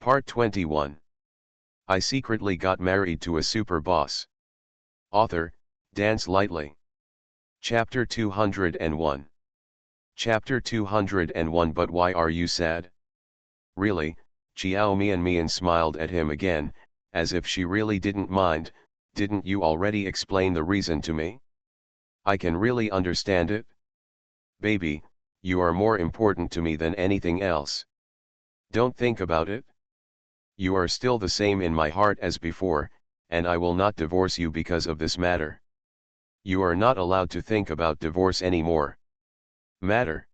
Part 21. I secretly got married to a super boss. Author, Dance Lightly. Chapter 201. Chapter 201. But why are you sad? Really? Chiao Mian smiled at him again, as if she really didn't mind. Didn't you already explain the reason to me? I can really understand it. Baby, you are more important to me than anything else. Don't think about it. You are still the same in my heart as before, and I will not divorce you because of this matter. You are not allowed to think about divorce anymore. Matter?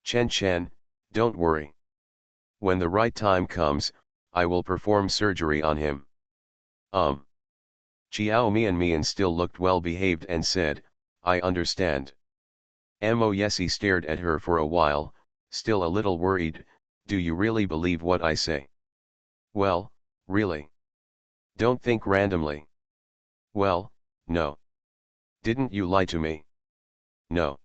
Chen, don't worry. When the right time comes, I will perform surgery on him. Chiao Mian still looked well behaved and said, I understand. Mo Yesi stared at her for a while, still a little worried. Do you really believe what I say? Well, really. Don't think randomly. Well, no. Didn't you lie to me? No.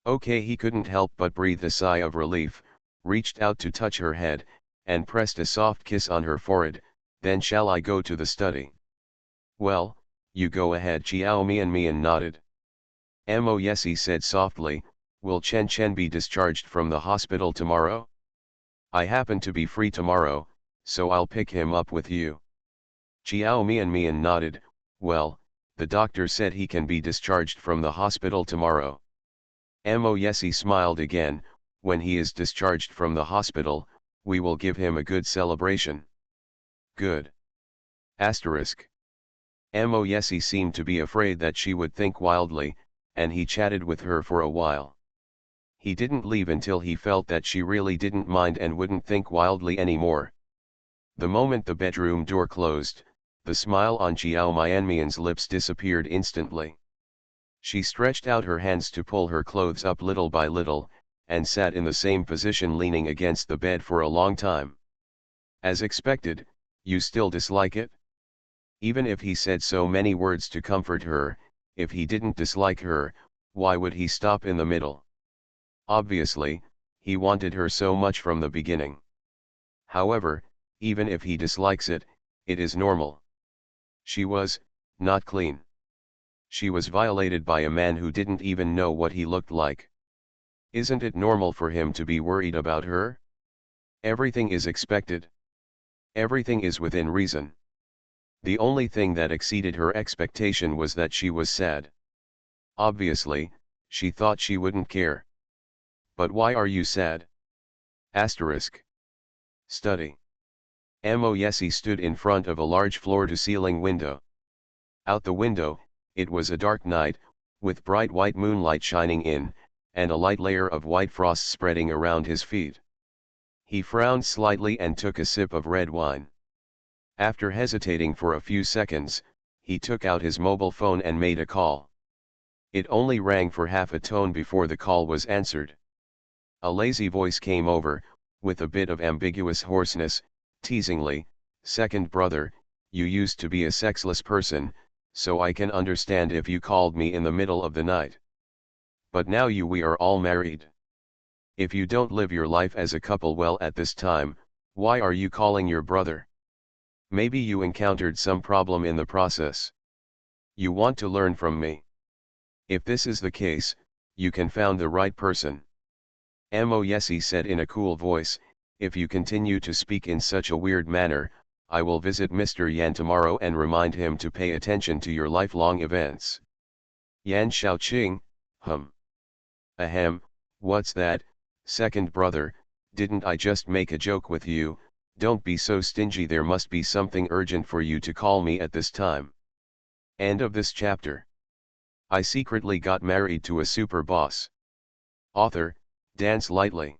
Okay, he couldn't help but breathe a sigh of relief, reached out to touch her head, and pressed a soft kiss on her forehead. Then shall I go to the study? Well, you go ahead. Chiao Mian nodded. Mo Yesi said softly, will Chen be discharged from the hospital tomorrow? I happen to be free tomorrow, so I'll pick him up with you. Chiao Mian nodded. Well, the doctor said he can be discharged from the hospital tomorrow. Mo Yesi smiled again. When he is discharged from the hospital, we will give him a good celebration. Good. Asterisk. Mo Yesi seemed to be afraid that she would think wildly, and he chatted with her for a while. He didn't leave until he felt that she really didn't mind and wouldn't think wildly anymore. The moment the bedroom door closed, the smile on Chiao Mian's lips disappeared instantly. She stretched out her hands to pull her clothes up little by little, and sat in the same position leaning against the bed for a long time. As expected, you still dislike it? Even if he said so many words to comfort her, if he didn't dislike her, why would he stop in the middle? Obviously, he wanted her so much from the beginning. However, even if he dislikes it, it is normal. She was, not clean. She was violated by a man who didn't even know what he looked like. Isn't it normal for him to be worried about her? Everything is expected. Everything is within reason. The only thing that exceeded her expectation was that she was sad. Obviously, she thought she wouldn't care. But why are you sad? Asterisk. Study. Mo Yesi stood in front of a large floor-to-ceiling window. Out the window, it was a dark night, with bright white moonlight shining in, and a light layer of white frost spreading around his feet. He frowned slightly and took a sip of red wine. After hesitating for a few seconds, he took out his mobile phone and made a call. It only rang for half a tone before the call was answered. A lazy voice came over, with a bit of ambiguous hoarseness, teasingly, second brother, you used to be a sexless person, so I can understand if you called me in the middle of the night. But now we are all married. If you don't live your life as a couple well at this time, why are you calling your brother? Maybe you encountered some problem in the process. You want to learn from me. If this is the case, you can found the right person. Mo Yesi said in a cool voice, if you continue to speak in such a weird manner, I will visit Mr. Yan tomorrow and remind him to pay attention to your lifelong events. Yan Shaoqing, Ahem, what's that, second brother, didn't I just make a joke with you? Don't be so stingy, there must be something urgent for you to call me at this time. End of this chapter. I secretly got married to a super boss. Author, Dance Lightly.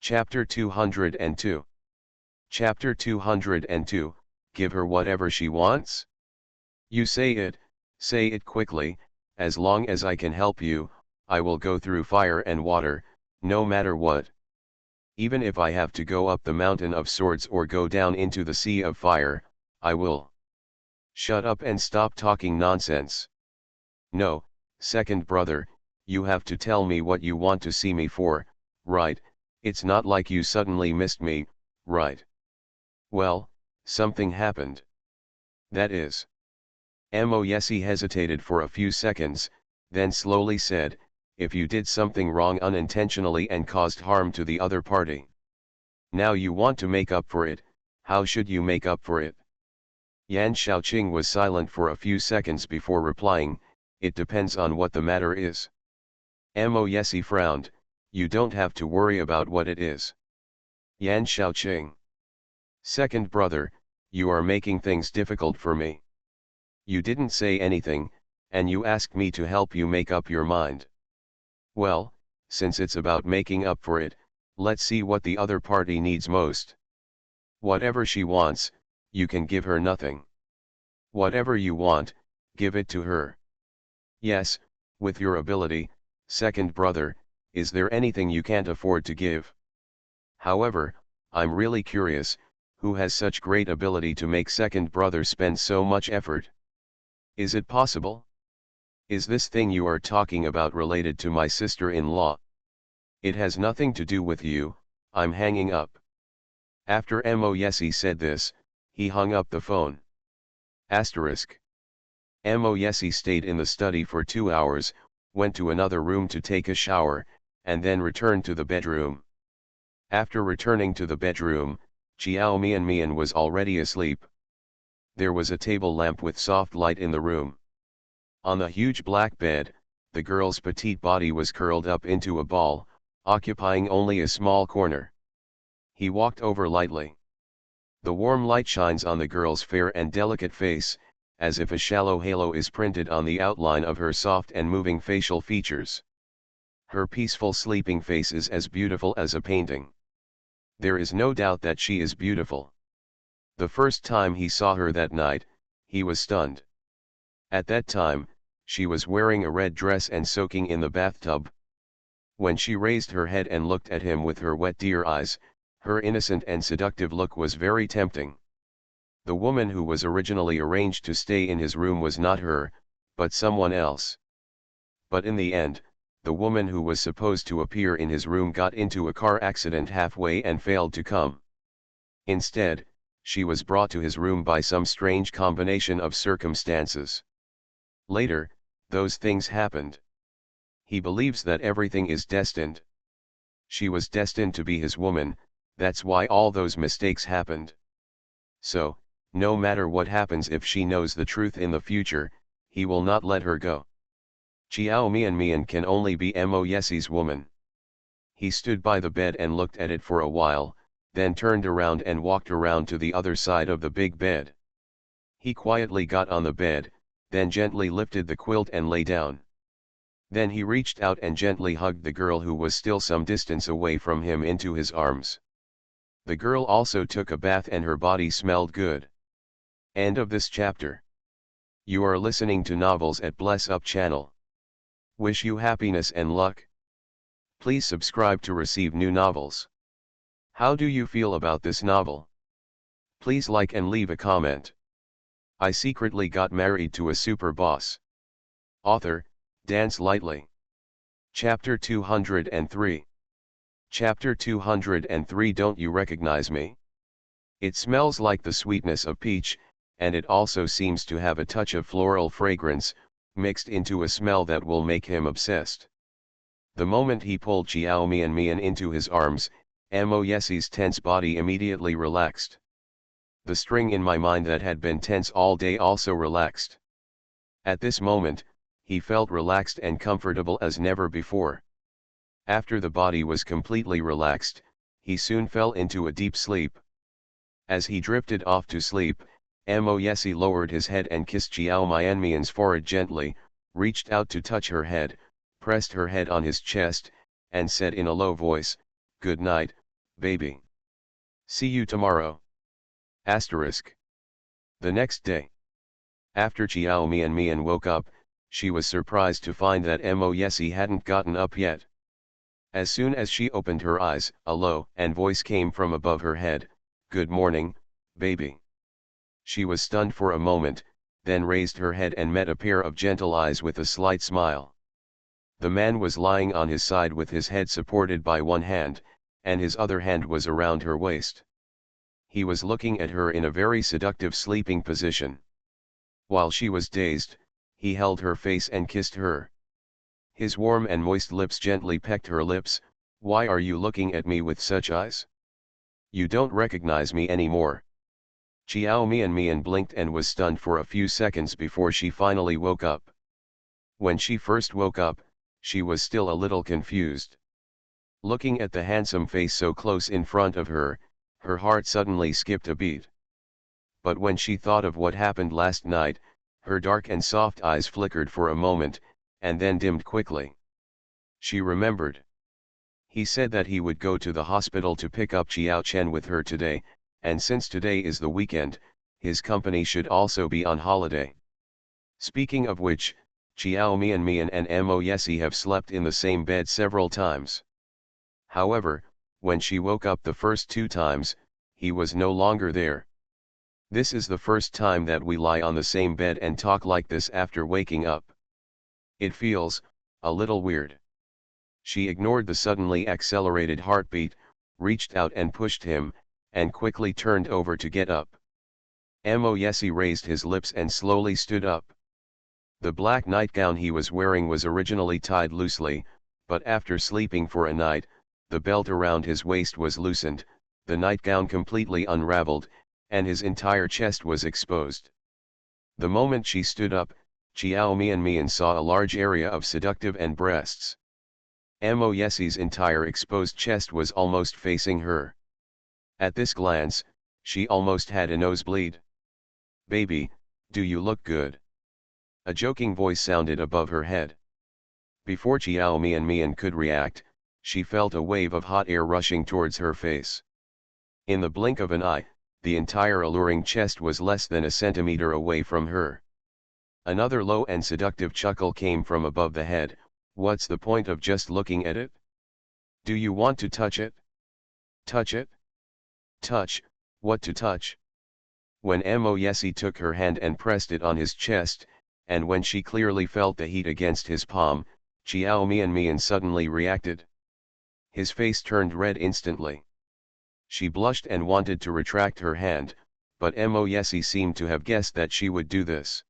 Chapter 202. Chapter 202, give her whatever she wants? You say it quickly, as long as I can help you, I will go through fire and water, no matter what. Even if I have to go up the mountain of swords or go down into the sea of fire, I will. Shut up and stop talking nonsense. No, second brother, you have to tell me what you want to see me for, right? It's not like you suddenly missed me, right? Well, something happened. That is. Moyesi hesitated for a few seconds, then slowly said, if you did something wrong unintentionally and caused harm to the other party. Now you want to make up for it, how should you make up for it? Yan Xiaoqing was silent for a few seconds before replying, it depends on what the matter is. Moyesi frowned, you don't have to worry about what it is. Yan Xiaoqing. Second brother, you are making things difficult for me. You didn't say anything, and you asked me to help you make up your mind. Well, since it's about making up for it, let's see what the other party needs most. Whatever she wants, you can give her nothing. Whatever you want, give it to her. Yes, with your ability, second brother, is there anything you can't afford to give? However, I'm really curious, who has such great ability to make second brother spend so much effort? Is it possible? Is this thing you are talking about related to my sister-in-law? It has nothing to do with you, I'm hanging up. After Moyesi said this, he hung up the phone. Asterisk. Moyesi stayed in the study for 2 hours, went to another room to take a shower, and then returned to the bedroom. After returning to the bedroom, Chiao Mian was already asleep. There was a table lamp with soft light in the room. On the huge black bed, the girl's petite body was curled up into a ball, occupying only a small corner. He walked over lightly. The warm light shines on the girl's fair and delicate face, as if a shallow halo is printed on the outline of her soft and moving facial features. Her peaceful sleeping face is as beautiful as a painting. There is no doubt that she is beautiful. The first time he saw her that night, he was stunned. At that time, she was wearing a red dress and soaking in the bathtub. When she raised her head and looked at him with her wet deer eyes, her innocent and seductive look was very tempting. The woman who was originally arranged to stay in his room was not her, but someone else. But in the end, the woman who was supposed to appear in his room got into a car accident halfway and failed to come. Instead, she was brought to his room by some strange combination of circumstances. Later, those things happened. He believes that everything is destined. She was destined to be his woman, that's why all those mistakes happened. So, no matter what happens, if she knows the truth in the future, he will not let her go. Chiao Mian can only be Moyesi's woman. He stood by the bed and looked at it for a while, then turned around and walked around to the other side of the big bed. He quietly got on the bed, then gently lifted the quilt and lay down. Then he reached out and gently hugged the girl who was still some distance away from him into his arms. The girl also took a bath and her body smelled good. End of this chapter. You are listening to Novels at Bless Up channel. Wish you happiness and luck. Please subscribe to receive new novels. How do you feel about this novel? Please like and leave a comment. I secretly got married to a super boss. Author, Dance Lightly. Chapter 203. Chapter 203. Don't you recognize me? It smells like the sweetness of peach, and it also seems to have a touch of floral fragrance, mixed into a smell that will make him obsessed. The moment he pulled Chiao Mian into his arms, Moyesi's tense body immediately relaxed. The string in my mind that had been tense all day also relaxed. At this moment, he felt relaxed and comfortable as never before. After the body was completely relaxed, he soon fell into a deep sleep. As he drifted off to sleep, Moyesi lowered his head and kissed Chiao Mian's forehead gently, reached out to touch her head, pressed her head on his chest, and said in a low voice, "Good night, baby. See you tomorrow." Asterisk. The next day. After Chiao Mian woke up, she was surprised to find that Moyesi hadn't gotten up yet. As soon as she opened her eyes, a low and voice came from above her head, "Good morning, baby." She was stunned for a moment, then raised her head and met a pair of gentle eyes with a slight smile. The man was lying on his side with his head supported by one hand, and his other hand was around her waist. He was looking at her in a very seductive sleeping position. While she was dazed, he held her face and kissed her. His warm and moist lips gently pecked her lips. "Why are you looking at me with such eyes? You don't recognize me anymore." Chiao Mian blinked and was stunned for a few seconds before she finally woke up. When she first woke up, she was still a little confused. Looking at the handsome face so close in front of her, her heart suddenly skipped a beat. But when she thought of what happened last night, her dark and soft eyes flickered for a moment, and then dimmed quickly. She remembered. He said that he would go to the hospital to pick up Chiao Chen with her today, and since today is the weekend, his company should also be on holiday. Speaking of which, Chiao Mian and Mo Yesi have slept in the same bed several times. However, when she woke up the first 2 times, he was no longer there. "This is the first time that we lie on the same bed and talk like this after waking up. It feels a little weird." She ignored the suddenly accelerated heartbeat, reached out and pushed him, and quickly turned over to get up. Mo Yesi raised his lips and slowly stood up. The black nightgown he was wearing was originally tied loosely, but after sleeping for a night, the belt around his waist was loosened, the nightgown completely unraveled, and his entire chest was exposed. The moment she stood up, Chiao Mian saw a large area of seductive and breasts. Mo Yesi's entire exposed chest was almost facing her. At this glance, she almost had a nosebleed. "Baby, do you look good?" A joking voice sounded above her head. Before Chiao Mian could react, she felt a wave of hot air rushing towards her face. In the blink of an eye, the entire alluring chest was less than a centimeter away from her. Another low and seductive chuckle came from above the head. "What's the point of just looking at it? Do you want to touch it? Touch it? Touch, what to touch?" When Mo Yesi took her hand and pressed it on his chest, and when she clearly felt the heat against his palm, Chiao Mian suddenly reacted. His face turned red instantly. She blushed and wanted to retract her hand, but Mo Yesi seemed to have guessed that she would do this.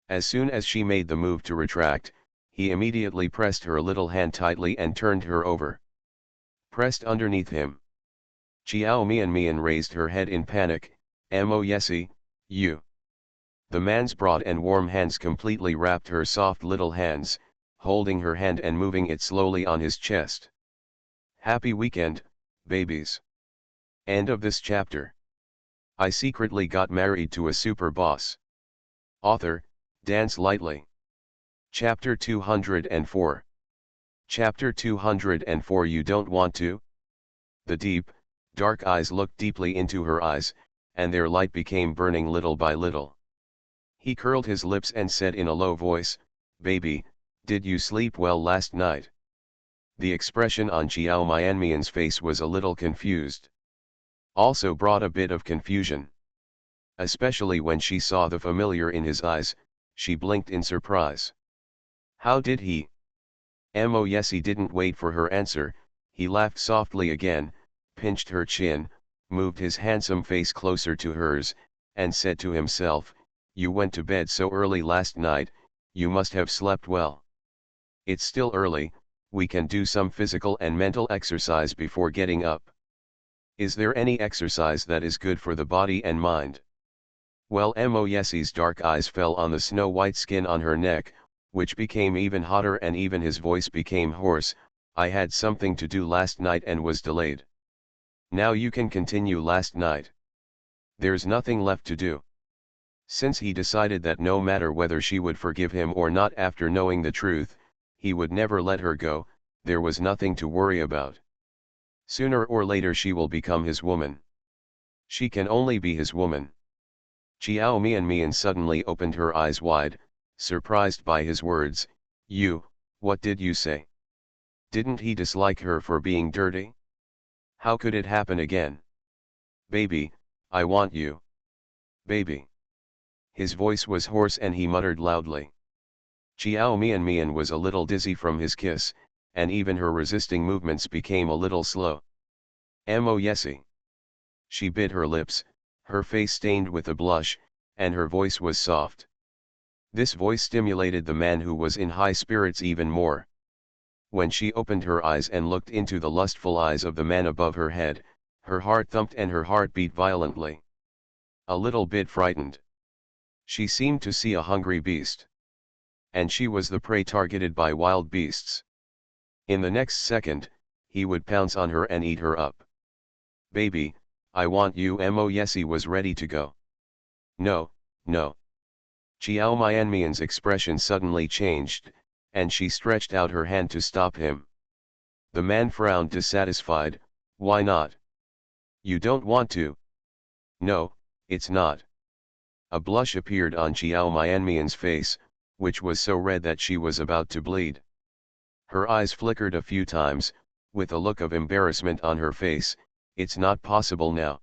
As soon as she made the move to retract, he immediately pressed her little hand tightly and turned her over. Pressed underneath him. Chiao Mian raised her head in panic. "Mo Yesi, you." The man's broad and warm hands completely wrapped her soft little hands, holding her hand and moving it slowly on his chest. Happy weekend, babies. End of this chapter. I secretly got married to a super boss. Author, Dance Lightly. Chapter 204. Chapter 204. You don't want to? The deep, dark eyes looked deeply into her eyes, and their light became burning little by little. He curled his lips and said in a low voice, "Baby, did you sleep well last night?" The expression on Chiao Mian's face was a little confused. Also brought a bit of confusion. Especially when she saw the familiar in his eyes, she blinked in surprise. How did he? Mo Yesi didn't wait for her answer, he laughed softly again, pinched her chin, moved his handsome face closer to hers, and said to himself, "You went to bed so early last night, you must have slept well. It's still early, we can do some physical and mental exercise before getting up. Is there any exercise that is good for the body and mind?" Well, Mo Yesi's dark eyes fell on the snow-white skin on her neck, which became even hotter, and even his voice became hoarse. "I had something to do last night and was delayed. Now you can continue last night. There's nothing left to do." Since he decided that no matter whether she would forgive him or not after knowing the truth, he would never let her go, there was nothing to worry about. Sooner or later she will become his woman. She can only be his woman. Chiao Mian suddenly opened her eyes wide, surprised by his words. "You, what did you say? Didn't he dislike her for being dirty? How could it happen again? Baby, I want you. Baby." His voice was hoarse and he muttered loudly. Chiao Mian was a little dizzy from his kiss, and even her resisting movements became a little slow. "Mo Yesi." She bit her lips, her face stained with a blush, and her voice was soft. This voice stimulated the man who was in high spirits even more. When she opened her eyes and looked into the lustful eyes of the man above her head, her heart thumped and her heart beat violently. A little bit frightened. She seemed to see a hungry beast. And she was the prey targeted by wild beasts. In the next second, he would pounce on her and eat her up. "Baby, I want you." Mo Yesi was ready to go. "No, no." Chiao Mianmian's expression suddenly changed, and she stretched out her hand to stop him. The man frowned dissatisfied. "Why not? You don't want to?" "No, it's not." A blush appeared on Chiao Mianmian's face, which was so red that she was about to bleed. Her eyes flickered a few times, with a look of embarrassment on her face. "It's not possible now.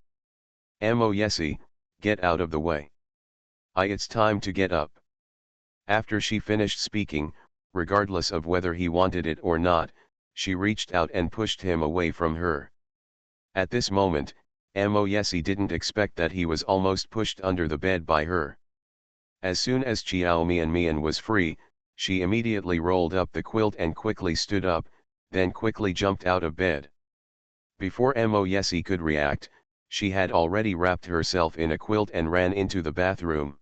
Mo Yesi, get out of the way. It's time to get up." After she finished speaking, regardless of whether he wanted it or not, she reached out and pushed him away from her. At this moment, Mo Yesi didn't expect that he was almost pushed under the bed by her. As soon as Chiao Mian was free, she immediately rolled up the quilt and quickly stood up, then quickly jumped out of bed. Before Mo Yesi could react, she had already wrapped herself in a quilt and ran into the bathroom.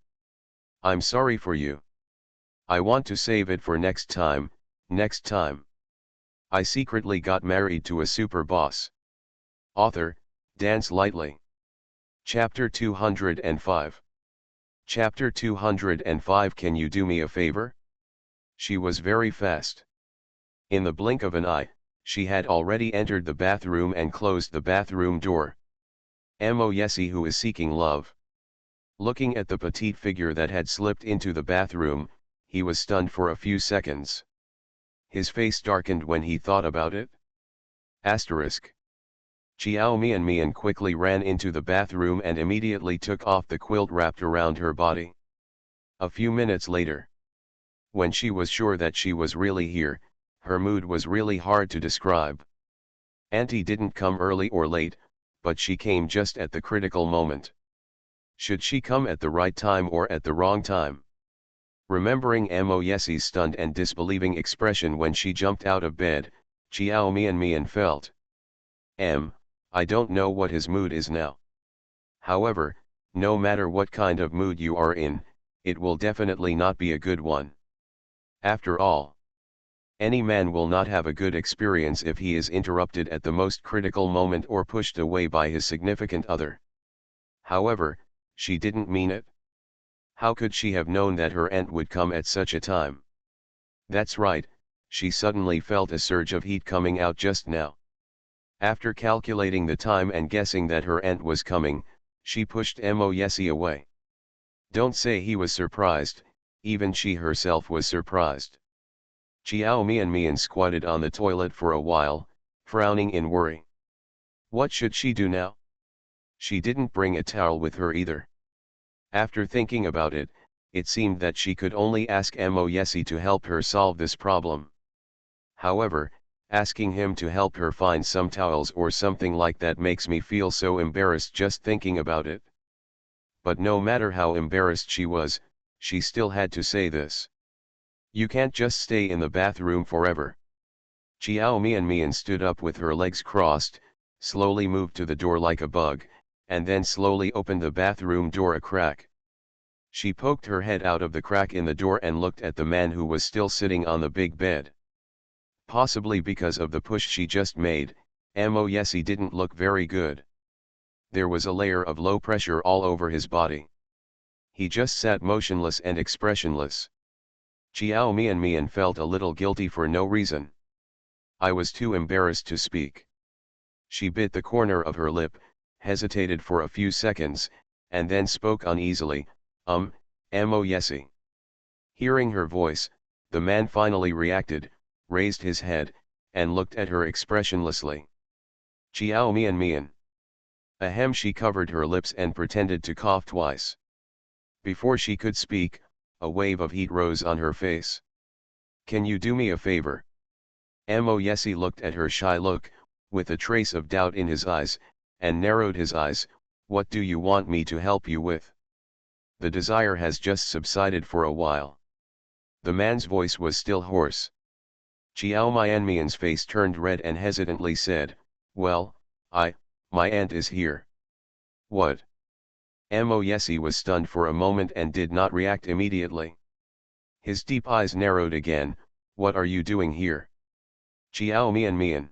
"I'm sorry for you. I want to save it for next time, next time. I secretly got married to a super boss." Author, Dance Lightly. Chapter 205. Chapter 205. Can you do me a favor? She was very fast. In the blink of an eye, she had already entered the bathroom and closed the bathroom door. Mo Yesi, who is seeking love. Looking at the petite figure that had slipped into the bathroom, he was stunned for a few seconds. His face darkened when he thought about it. Asterisk. Chiao Mian quickly ran into the bathroom and immediately took off the quilt wrapped around her body. A few minutes later, when she was sure that she was really here, her mood was really hard to describe. Auntie didn't come early or late, but she came just at the critical moment. Should she come at the right time or at the wrong time? Remembering Mo Yesi's stunned and disbelieving expression when she jumped out of bed, Chiao Mian felt. I don't know what his mood is now. However, no matter what kind of mood you are in, it will definitely not be a good one. After all, any man will not have a good experience if he is interrupted at the most critical moment or pushed away by his significant other. However, she didn't mean it. How could she have known that her aunt would come at such a time? That's right, she suddenly felt a surge of heat coming out just now. After calculating the time and guessing that her aunt was coming, she pushed Mo Yesi away. Don't say he was surprised, even she herself was surprised. Chiao Mian squatted on the toilet for a while, frowning in worry. What should she do now? She didn't bring a towel with her either. After thinking about it, it seemed that she could only ask Mo Yesi to help her solve this problem. However, asking him to help her find some towels or something like that makes me feel so embarrassed just thinking about it. But no matter how embarrassed she was, she still had to say this. You can't just stay in the bathroom forever. Chiao Mian stood up with her legs crossed, slowly moved to the door like a bug, and then slowly opened the bathroom door a crack. She poked her head out of the crack in the door and looked at the man who was still sitting on the big bed. Possibly because of the push she just made, Mo Yesi didn't look very good. There was a layer of low pressure all over his body. He just sat motionless and expressionless. Chiao Mian felt a little guilty for no reason. I was too embarrassed to speak. She bit the corner of her lip, hesitated for a few seconds, and then spoke uneasily, Mo Yesi. Hearing her voice, the man finally reacted, raised his head, and looked at her expressionlessly. Chiao Mian. Ahem. She covered her lips and pretended to cough twice. Before she could speak, a wave of heat rose on her face. Can you do me a favor? Mo Yesi looked at her shy look, with a trace of doubt in his eyes, and narrowed his eyes, What do you want me to help you with? The desire has just subsided for a while. The man's voice was still hoarse. Chiao Mianmian's face turned red and hesitantly said, well, my aunt is here. What? Mo Yesi was stunned for a moment and did not react immediately. His deep eyes narrowed again. What are you doing here? Chiao Mian.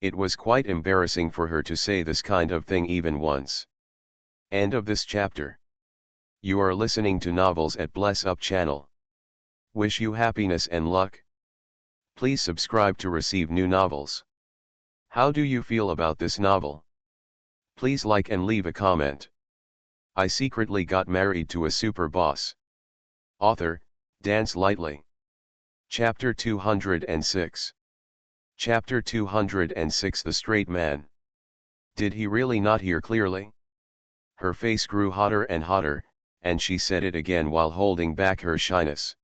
It was quite embarrassing for her to say this kind of thing even once. End of this chapter. You are listening to Novels at Bless Up channel. Wish you happiness and luck. Please subscribe to receive new novels. How do you feel about this novel? Please like and leave a comment. I secretly got married to a super boss. Author, Dance Lightly. Chapter 206. Chapter 206 The Straight Man. Did he really not hear clearly? Her face grew hotter and hotter, and she said it again while holding back her shyness.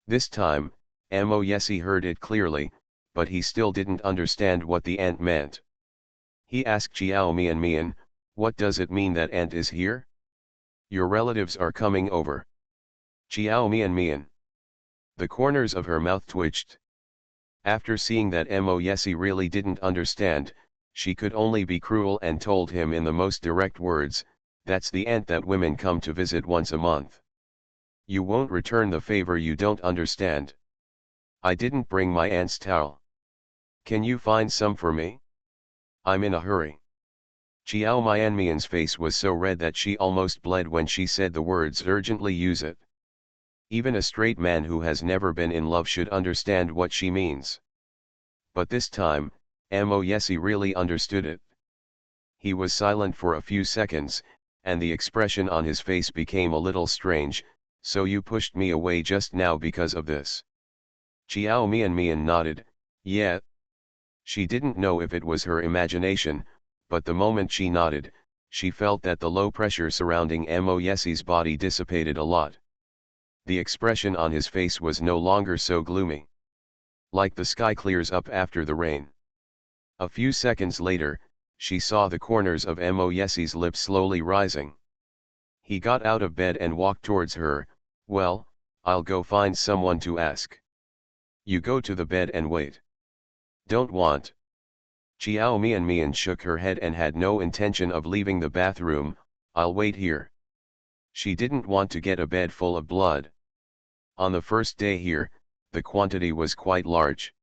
This time, Mo Yesi heard it clearly, but he still didn't understand what the aunt meant. He asked Chiao Mian, what does it mean that aunt is here? Your relatives are coming over. Chiao Mian. The corners of her mouth twitched. After seeing that Mo Yesi really didn't understand, she could only be cruel and told him in the most direct words, that's the aunt that women come to visit once a month. You won't return the favor you don't understand. I didn't bring my aunt's towel. Can you find some for me? I'm in a hurry. Chiao Mianmian's face was so red that she almost bled when she said the words urgently use it. Even a straight man who has never been in love should understand what she means. But this time, Mo Yesi really understood it. He was silent for a few seconds, and the expression on his face became a little strange. So you pushed me away just now because of this? Chiao Mian nodded, yeah. She didn't know if it was her imagination, but the moment she nodded, she felt that the low pressure surrounding Mo Yesi's body dissipated a lot. The expression on his face was no longer so gloomy. Like the sky clears up after the rain. A few seconds later, she saw the corners of Mo Yesi's lips slowly rising. He got out of bed and walked towards her. Well, I'll go find someone to ask. You go to the bed and wait. Don't want. Chiao Mian shook her head and had no intention of leaving the bathroom. I'll wait here. She didn't want to get a bed full of blood. On the first day here, the quantity was quite large.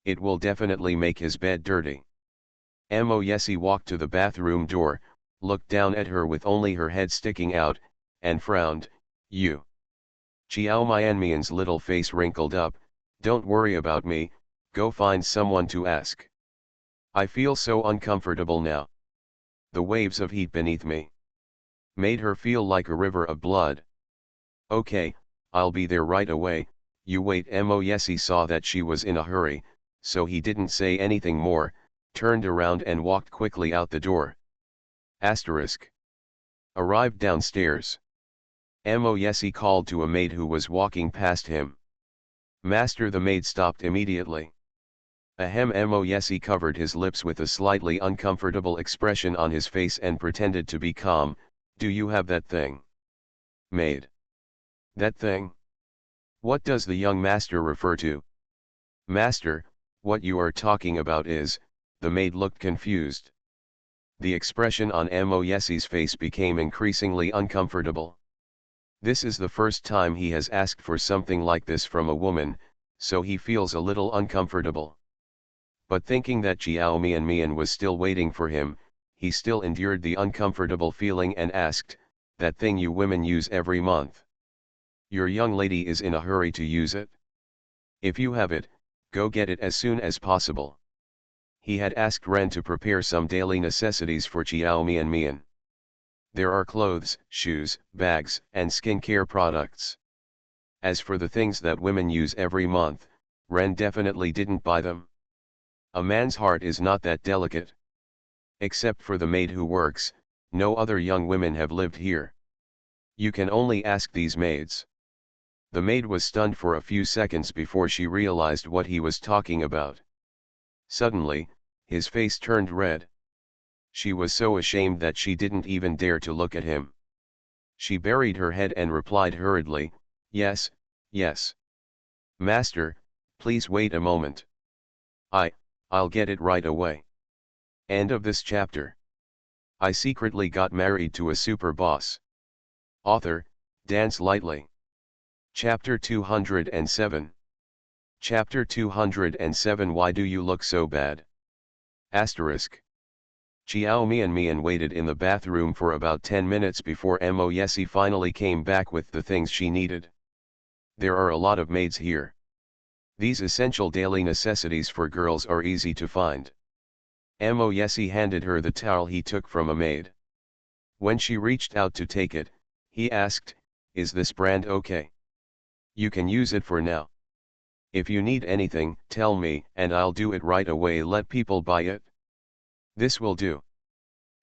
It will definitely make his bed dirty. Mo Yesi walked to the bathroom door, looked down at her with only her head sticking out, and frowned. You. Chiao Mianmian's little face wrinkled up. Don't worry about me, go find someone to ask. I feel so uncomfortable now. The waves of heat beneath me made her feel like a river of blood. Okay, I'll be there right away. You wait. Mo Yesi saw that she was in a hurry, so he didn't say anything more, turned around and walked quickly out the door. Asterisk. Arrived downstairs. Mo Yesi called to a maid who was walking past him. Master. The maid stopped immediately. Ahem. Mo Yesi covered his lips with a slightly uncomfortable expression on his face and pretended to be calm. Do you have that thing? Maid. That thing? What does the young master refer to? Master, what you are talking about is, the maid looked confused. The expression on Mo Yesi's face became increasingly uncomfortable. This is the first time he has asked for something like this from a woman, so he feels a little uncomfortable. But thinking that Chiao Mian was still waiting for him, he still endured the uncomfortable feeling and asked, that thing you women use every month. Your young lady is in a hurry to use it? If you have it, go get it as soon as possible. He had asked Ren to prepare some daily necessities for Chiao Mian. There are clothes, shoes, bags, and skincare products. As for the things that women use every month, Ren definitely didn't buy them. A man's heart is not that delicate. Except for the maid who works, no other young women have lived here. You can only ask these maids. The maid was stunned for a few seconds before she realized what he was talking about. Suddenly, his face turned red. She was so ashamed that she didn't even dare to look at him. She buried her head and replied hurriedly, "Yes, yes. Master, please wait a moment. I, I'll get it right away." End of this chapter. I secretly got married to a super boss. Author, Dance Lightly. Chapter 207. Chapter 207. Why do you look so bad? Asterisk. Chiao Mian waited in the bathroom for about 10 minutes before Mo Yesi finally came back with the things she needed. There are a lot of maids here. These essential daily necessities for girls are easy to find. Mo Yesi handed her the towel he took from a maid. When she reached out to take it, he asked, "Is this brand okay? You can use it for now. If you need anything, tell me, and I'll do it right away. Let people buy it." "This will do."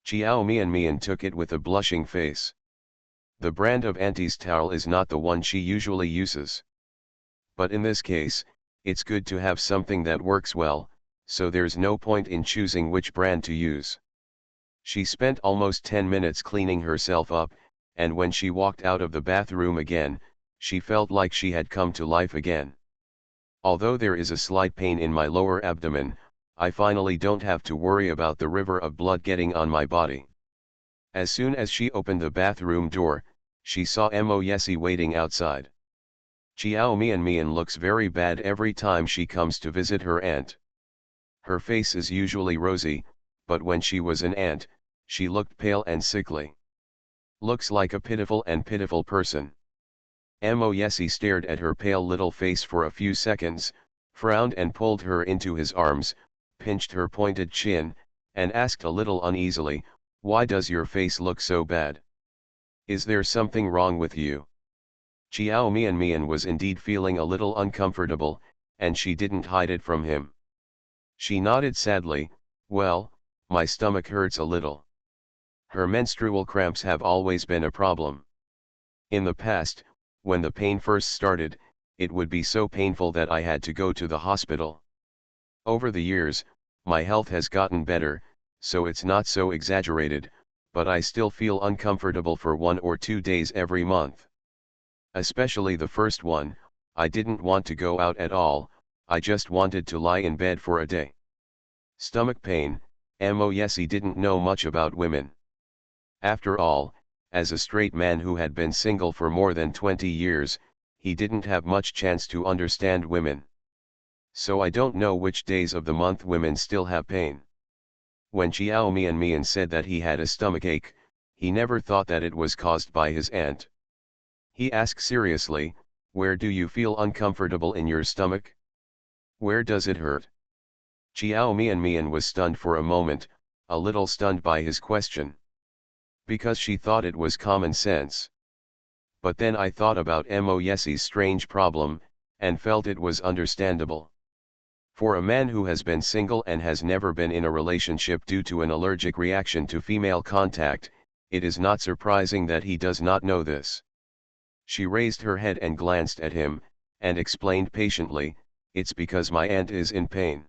Chiao Mian took it with a blushing face. The brand of Auntie's towel is not the one she usually uses. But in this case, it's good to have something that works well, so there's no point in choosing which brand to use. She spent almost 10 minutes cleaning herself up, and when she walked out of the bathroom again, she felt like she had come to life again. "Although there is a slight pain in my lower abdomen, I finally don't have to worry about the river of blood getting on my body." As soon as she opened the bathroom door, she saw Mo Yesi waiting outside. Chiao Mian looks very bad every time she comes to visit her aunt. Her face is usually rosy, but when she was an aunt, she looked pale and sickly. Looks like a pitiful person. Mo Yesi stared at her pale little face for a few seconds, frowned and pulled her into his arms, pinched her pointed chin, and asked a little uneasily, "Why does your face look so bad? Is there something wrong with you?" Chiao Mian was indeed feeling a little uncomfortable, and she didn't hide it from him. She nodded sadly, "Well, my stomach hurts a little." Her menstrual cramps have always been a problem. In the past, when the pain first started, it would be so painful that I had to go to the hospital. Over the years, my health has gotten better, so it's not so exaggerated, but I still feel uncomfortable for 1 or 2 days every month. Especially the first one, I didn't want to go out at all, I just wanted to lie in bed for a day. Stomach pain. Mo Yesi didn't know much about women. After all, as a straight man who had been single for more than 20 years, he didn't have much chance to understand women. So I don't know which days of the month women still have pain. When Chiao Mian said that he had a stomachache, he never thought that it was caused by his aunt. He asked seriously, "Where do you feel uncomfortable in your stomach? Where does it hurt?" Chiao Mian was stunned for a moment, a little stunned by his question. Because she thought it was common sense. But then I thought about Mo Yesi's strange problem, and felt it was understandable. For a man who has been single and has never been in a relationship due to an allergic reaction to female contact, it is not surprising that he does not know this. She raised her head and glanced at him, and explained patiently, "It's because my aunt is in pain.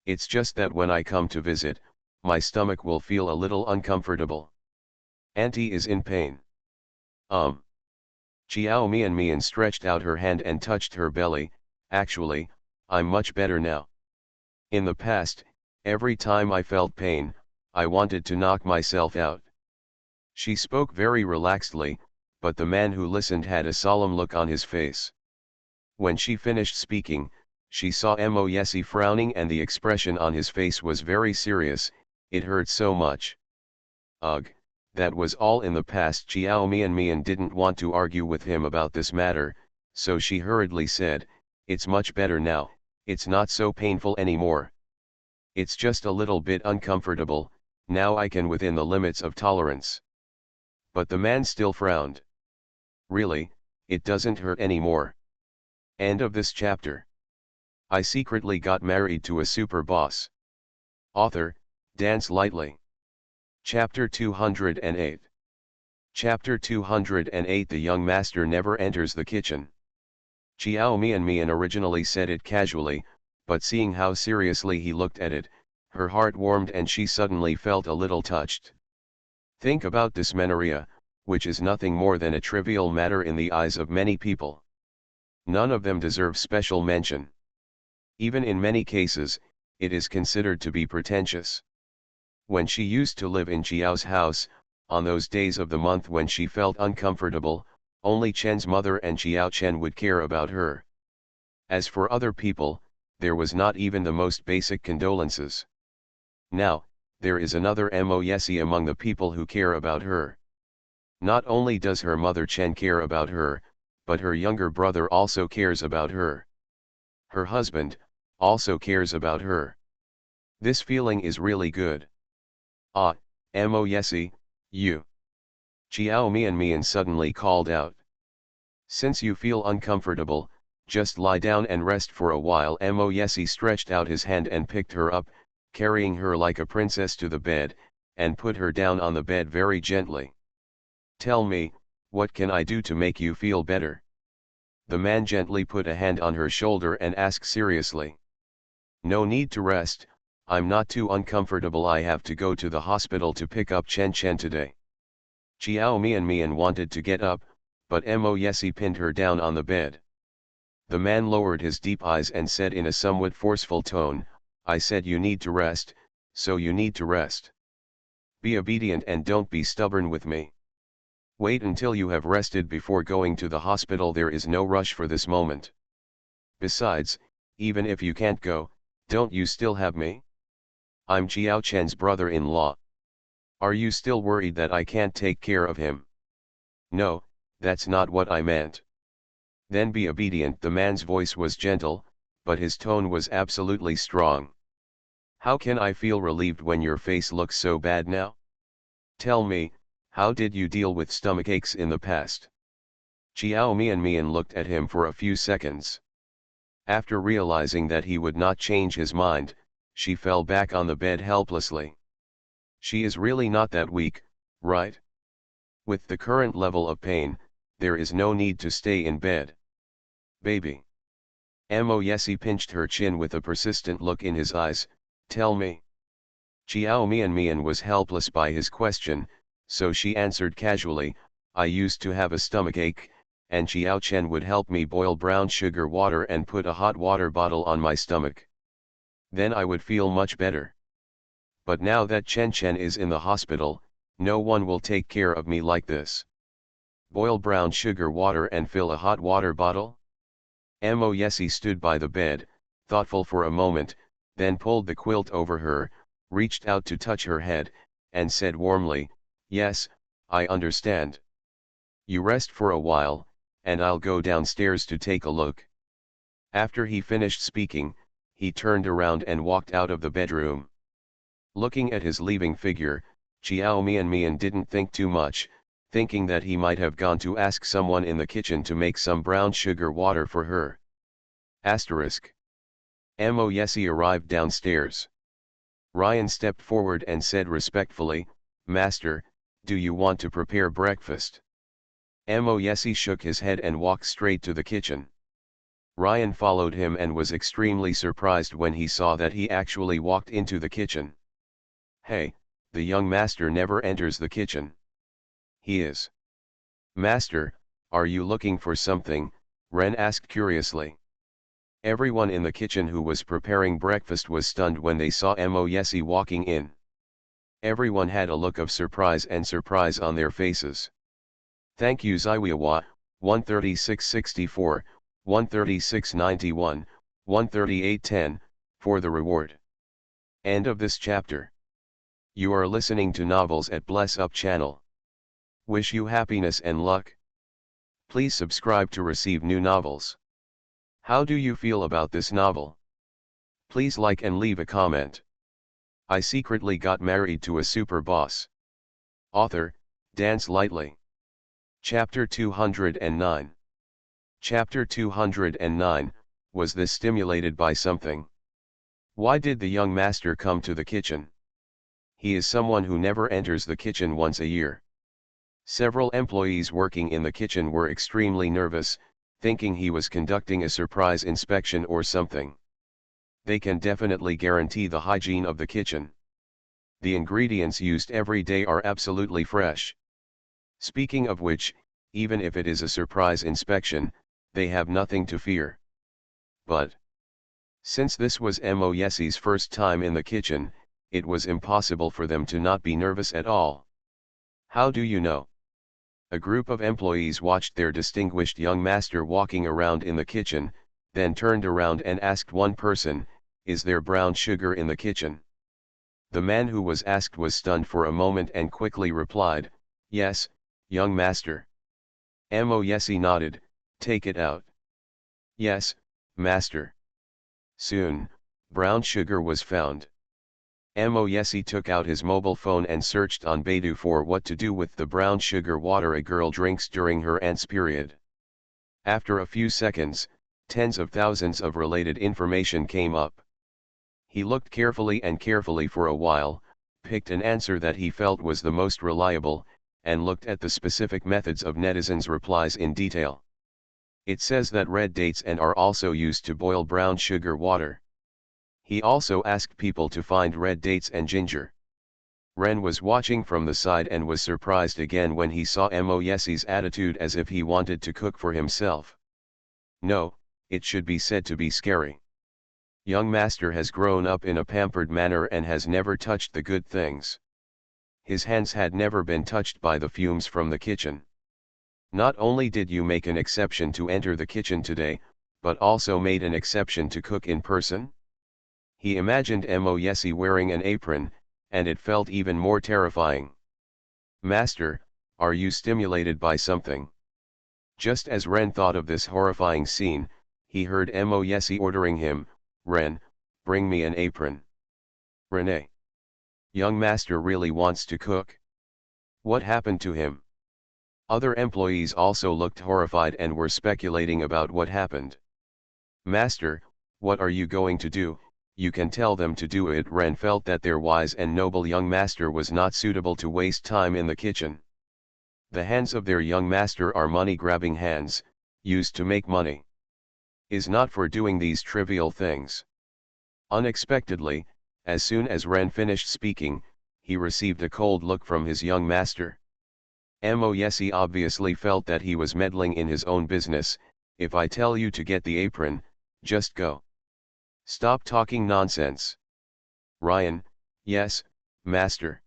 It's just that when I come to visit, my stomach will feel a little uncomfortable." "Auntie is in pain." Chiao Mian stretched out her hand and touched her belly. "Actually, I'm much better now. In the past, every time I felt pain, I wanted to knock myself out." She spoke very relaxedly, but the man who listened had a solemn look on his face. When she finished speaking, she saw Mo Yesi frowning and the expression on his face was very serious. "It hurt so much." Ugh, that was all in the past. Chiao Mian didn't want to argue with him about this matter, so she hurriedly said, "It's much better now, it's not so painful anymore. It's just a little bit uncomfortable, now I can within the limits of tolerance." But the man still frowned. "Really, it doesn't hurt anymore." End of this chapter. I secretly got married to a super boss. Author, Dance Lightly. Chapter 208. Chapter 208. The young master never enters the kitchen. Chiao Mian originally said it casually, but seeing how seriously he looked at it, Her heart warmed and she suddenly felt a little touched. Think about dysmenorrhea, which is nothing more than a trivial matter in the eyes of many people. None of them deserve special mention. Even in many cases, it is considered to be pretentious. When she used to live in Chiao's house, on those days of the month when she felt uncomfortable, only Chen's mother and Chiao Chen would care about her. As for other people, there was not even the most basic condolences. Now, there is another Mo Yesi among the people who care about her. Not only does her mother Chen care about her, but her younger brother also cares about her. Her husband also cares about her. This feeling is really good. Ah, Mo Yesi, you. Chiao Mian suddenly called out. Since you feel uncomfortable, just lie down and rest for a while. Mo Yesi stretched out his hand and picked her up, carrying her like a princess to the bed, and put her down on the bed very gently. Tell me, what can I do to make you feel better? The man gently put a hand on her shoulder and asked seriously. No need to rest, I'm not too uncomfortable. I have to go to the hospital to pick up Chen today. Chiao Mian wanted to get up, but Mo Yesi pinned her down on the bed. The man lowered his deep eyes and said in a somewhat forceful tone, I said you need to rest, so you need to rest. Be obedient and don't be stubborn with me. Wait until you have rested before going to the hospital. There is no rush for this moment. Besides, even if you can't go, don't you still have me? I'm Chiao Chen's brother-in-law. Are you still worried that I can't take care of him? No, that's not what I meant. Then be obedient. The man's voice was gentle, but his tone was absolutely strong. How can I feel relieved when your face looks so bad now? Tell me, how did you deal with stomachaches in the past? Chiao Mian looked at him for a few seconds. After realizing that he would not change his mind, she fell back on the bed helplessly. She is really not that weak, right? With the current level of pain, there is no need to stay in bed. Baby. Mo Yesi pinched her chin with a persistent look in his eyes. Tell me. Chiao Mian was helpless by his question, so she answered casually, I used to have a stomachache, and Chiao Chen would help me boil brown sugar water and put a hot water bottle on my stomach. Then I would feel much better. But now that Chen is in the hospital, no one will take care of me like this. Boil brown sugar water and fill a hot water bottle? Mo Yesi stood by the bed, thoughtful for a moment, then pulled the quilt over her, reached out to touch her head, and said warmly, yes, I understand. You rest for a while, and I'll go downstairs to take a look. After he finished speaking, he turned around and walked out of the bedroom. Looking at his leaving figure, Chiao Mian didn't think too much, thinking that he might have gone to ask someone in the kitchen to make some brown sugar water for her. Asterisk. Mo Yesi arrived downstairs. Ryan stepped forward and said respectfully, Master, do you want to prepare breakfast? Mo Yesi shook his head and walked straight to the kitchen. Ryan followed him and was extremely surprised when he saw that he actually walked into the kitchen. Hey, the young master never enters the kitchen. He is. Master, are you looking for something? Ren asked curiously. Everyone in the kitchen who was preparing breakfast was stunned when they saw Mo Yesi walking in. Everyone had a look of surprise on their faces. Thank you Zaiwiawa, 136.64, 136.91, 138.10, for the reward. End of this chapter. You are listening to Novels at Bless Up channel. Wish you happiness and luck. Please subscribe to receive new novels. How do you feel about this novel? Please like and leave a comment. I secretly got married to a super boss. Author, Dance Lightly. Chapter 209. Chapter 209, was this stimulated by something? Why did the young master come to the kitchen? He is someone who never enters the kitchen once a year. Several employees working in the kitchen were extremely nervous, thinking he was conducting a surprise inspection or something. They can definitely guarantee the hygiene of the kitchen. The ingredients used every day are absolutely fresh. Speaking of which, even if it is a surprise inspection, they have nothing to fear. But since this was Mo Yesie's first time in the kitchen, it was impossible for them to not be nervous at all. How do you know? A group of employees watched their distinguished young master walking around in the kitchen, then turned around and asked one person, "Is there brown sugar in the kitchen?" The man who was asked was stunned for a moment and quickly replied, "Yes, young master." Mo Yesie nodded, "Take it out." "Yes, master." Soon, brown sugar was found. Mo Yesie took out his mobile phone and searched on Baidu for what to do with the brown sugar water a girl drinks during her ANTS period. After a few seconds, tens of thousands of related information came up. He looked carefully for a while, picked an answer that he felt was the most reliable, and looked at the specific methods of netizens' replies in detail. It says that red dates and are also used to boil brown sugar water. He also asked people to find red dates and ginger. Ren was watching from the side and was surprised again when he saw Mo Yesie's attitude as if he wanted to cook for himself. No, it should be said to be scary. Young master has grown up in a pampered manner and has never touched the good things. His hands had never been touched by the fumes from the kitchen. Not only did you make an exception to enter the kitchen today, but also made an exception to cook in person? He imagined Mo Yesie wearing an apron, and it felt even more terrifying. "Master, are you stimulated by something?" Just as Ren thought of this horrifying scene, he heard Mo Yesie ordering him, "Ren, bring me an apron." "Rene. Young master really wants to cook? What happened to him?" Other employees also looked horrified and were speculating about what happened. "Master, what are you going to do? You can tell them to do it." Ren felt that their wise and noble young master was not suitable to waste time in the kitchen. The hands of their young master are money-grabbing hands, used to make money. Is not for doing these trivial things. Unexpectedly, as soon as Ren finished speaking, he received a cold look from his young master. Mo Yesie obviously felt that he was meddling in his own business. "If I tell you to get the apron, just go. Stop talking nonsense." "Ryan, yes, master."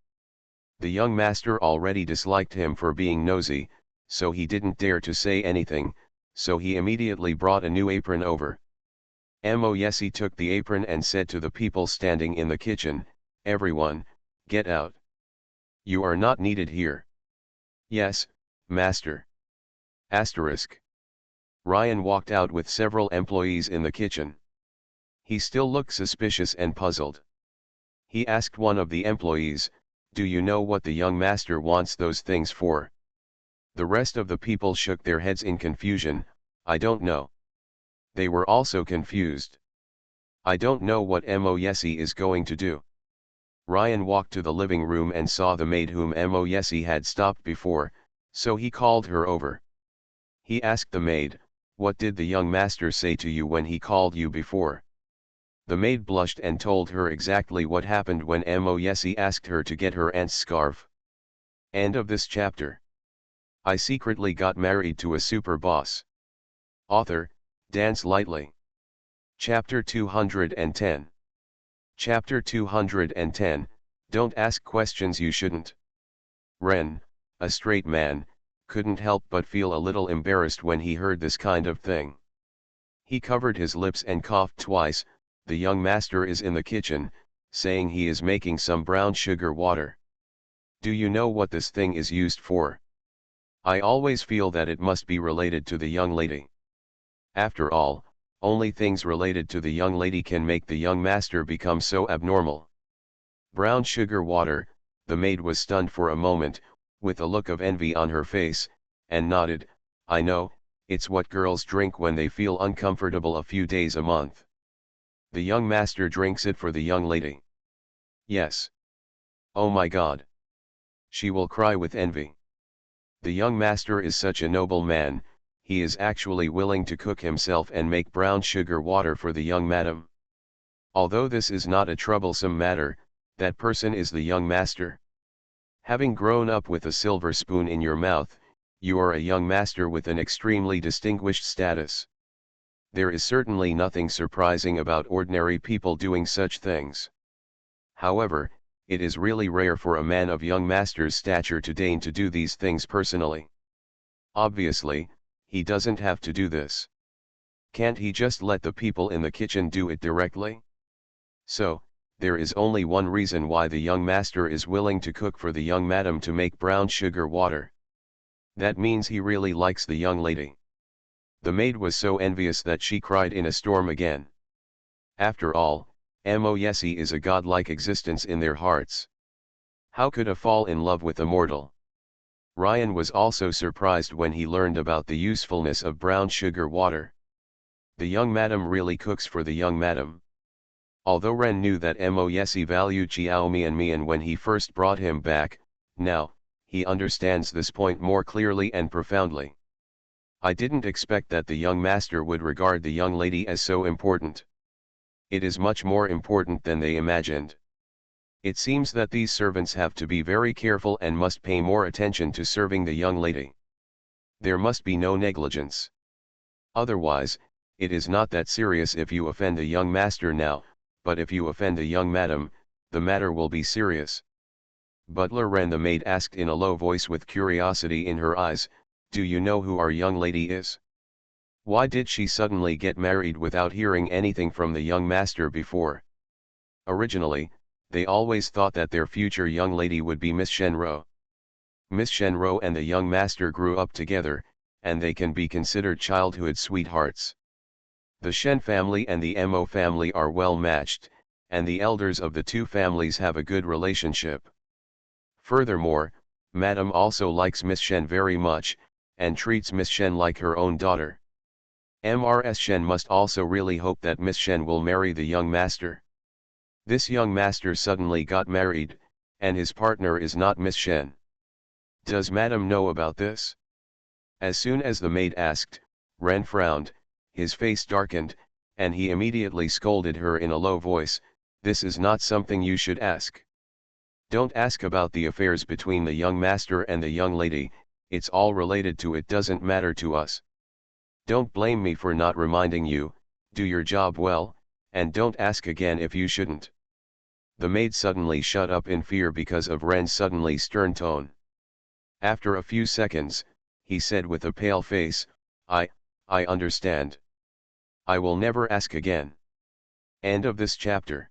The young master already disliked him for being nosy, so he didn't dare to say anything, so he immediately brought a new apron over. Mo Yesie took the apron and said to the people standing in the kitchen, "Everyone, get out. You are not needed here." "Yes, master." Asterisk. Ryan walked out with several employees in the kitchen. He still looked suspicious and puzzled. He asked one of the employees, "Do you know what the young master wants those things for?" The rest of the people shook their heads in confusion. "I don't know." They were also confused. "I don't know what Mo Yesie is going to do." Ryan walked to the living room and saw the maid whom Mo Yesie had stopped before, so he called her over. He asked the maid, "What did the young master say to you when he called you before?" The maid blushed and told her exactly what happened when Mo Yesie asked her to get her aunt's scarf. End of this chapter. I secretly got married to a super boss. Author, Dance Lightly. Chapter 210. Chapter 210, Don't Ask Questions You Shouldn't. Ren, a straight man, couldn't help but feel a little embarrassed when he heard this kind of thing. He covered his lips and coughed twice. "The young master is in the kitchen, saying he is making some brown sugar water. Do you know what this thing is used for? I always feel that it must be related to the young lady. After all, only things related to the young lady can make the young master become so abnormal." Brown sugar water. The maid was stunned for a moment, with a look of envy on her face, and nodded, "I know, it's what girls drink when they feel uncomfortable a few days a month. The young master drinks it for the young lady." "Yes. Oh my God. She will cry with envy. The young master is such a noble man, he is actually willing to cook himself and make brown sugar water for the young madam." Although this is not a troublesome matter, that person is the young master. Having grown up with a silver spoon in your mouth, you are a young master with an extremely distinguished status. There is certainly nothing surprising about ordinary people doing such things. However, it is really rare for a man of young master's stature to deign to do these things personally. Obviously, he doesn't have to do this. Can't he just let the people in the kitchen do it directly? So, there is only one reason why the young master is willing to cook for the young madam to make brown sugar water. That means he really likes the young lady. The maid was so envious that she cried in a storm again. After all, Mo-Yesi is a godlike existence in their hearts. How could a fall in love with a mortal? Ryan was also surprised when he learned about the usefulness of brown sugar water. The young madam really cooks for the young madam. Although Ren knew that Mo-Yesi valued Xiao Mian when he first brought him back, now, he understands this point more clearly and profoundly. I didn't expect that the young master would regard the young lady as so important. It is much more important than they imagined. It seems that these servants have to be very careful and must pay more attention to serving the young lady. There must be no negligence. Otherwise, it is not that serious if you offend the young master now, but if you offend the young madam, the matter will be serious. Butler Ren, the maid, asked in a low voice with curiosity in her eyes, "Do you know who our young lady is? Why did she suddenly get married without hearing anything from the young master before?" Originally, they always thought that their future young lady would be Miss Shenro. Miss Shenro and the young master grew up together, and they can be considered childhood sweethearts. The Shen family and the Mo family are well matched, and the elders of the two families have a good relationship. Furthermore, Madame also likes Miss Shen very much, and treats Miss Shen like her own daughter. Mrs. Shen must also really hope that Miss Shen will marry the young master. This young master suddenly got married, and his partner is not Miss Shen. Does Madame know about this? As soon as the maid asked, Ren frowned, his face darkened, and he immediately scolded her in a low voice, "This is not something you should ask. Don't ask about the affairs between the young master and the young lady, it's all related to it, doesn't matter to us. Don't blame me for not reminding you, do your job well, and don't ask again if you shouldn't." The maid suddenly shut up in fear because of Ren's suddenly stern tone. After a few seconds, he said with a pale face, I understand. I will never ask again. End of this chapter.